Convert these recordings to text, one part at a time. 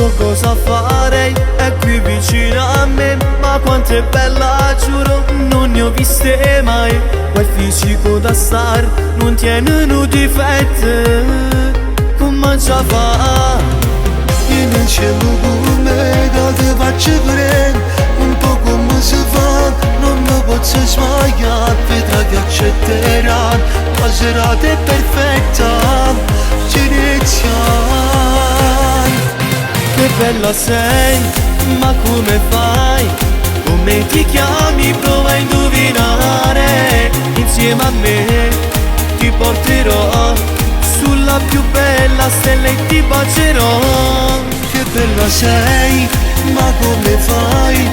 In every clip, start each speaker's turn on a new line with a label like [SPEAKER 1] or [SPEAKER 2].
[SPEAKER 1] so cosa fare, è qui vicino a me, ma quanto è bella, giuro, non ne ho viste mai. Quel fisico da star non tiene un difetto, come ci fa?
[SPEAKER 2] Io non cielo come da te faccio vedere un po' come si fa, non mi posso sbagliare, vedrai che accetterà, la serata è perfetta, ci iniziamo.
[SPEAKER 1] Che bella sei, ma come fai? Come ti chiami? Prova a indovinare. Insieme a me ti porterò sulla più bella stella e ti bacerò.
[SPEAKER 2] Che bella sei, ma come fai?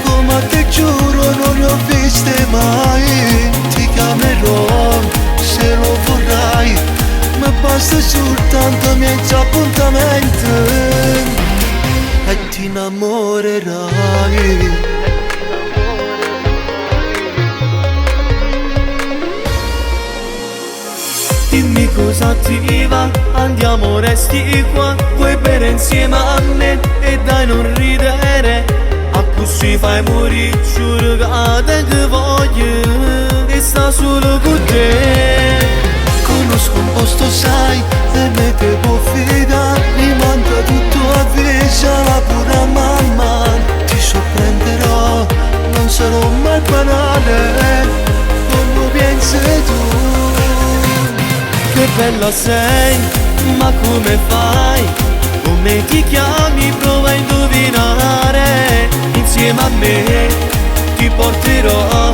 [SPEAKER 2] Come a te giuro non ne ho viste mai. Ti chiamerò se lo vorrai, ma basta soltanto mezzo appuntamento e ti innamorerai.
[SPEAKER 1] Dimmi cosa ti va, andiamo resti qua, vuoi bere insieme a me e dai non ridere, a così fai morire, giuro che te voglio e sta solo con te.
[SPEAKER 2] Conosco un posto sai, e me te può fidare, mi manca tutto a vita, la pura mamma, ti sorprenderò, non sarò mai banale, come pensi tu.
[SPEAKER 1] Che bella sei, ma come fai? Come ti chiami? Prova a indovinare. Insieme a me ti porterò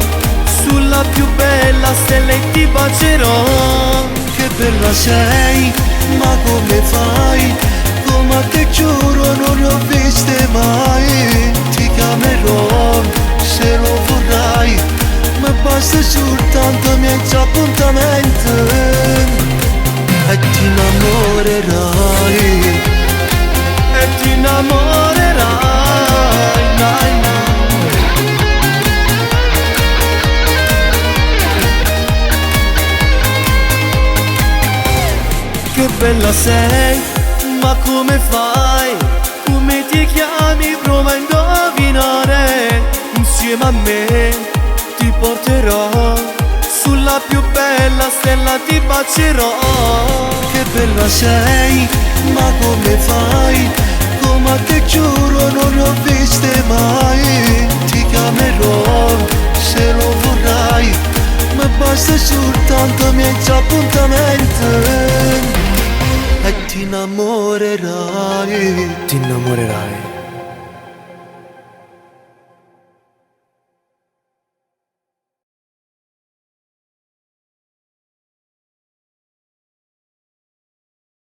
[SPEAKER 1] sulla più bella stella e ti bacerò.
[SPEAKER 2] Che bella sei, ma come fai? Come a te giuro non ne ho viste mai. Ti chiamerò se lo vorrai, ma basta soltanto mezzo appuntamento e ti innamorerai.
[SPEAKER 1] E ti innamorerai, dai, Che bella sei, ma come fai? Come ti chiami? Prova a indovinare. Insieme a me ti porterò sulla più bella stella, ti bacerò.
[SPEAKER 2] Che bella sei, ma come fai? Come a te giuro non ne ho viste mai. Ti chiamerò se lo vorrai, ma basta soltanto mezzo appuntamento e ti innamorerai.
[SPEAKER 1] Ti innamorerai.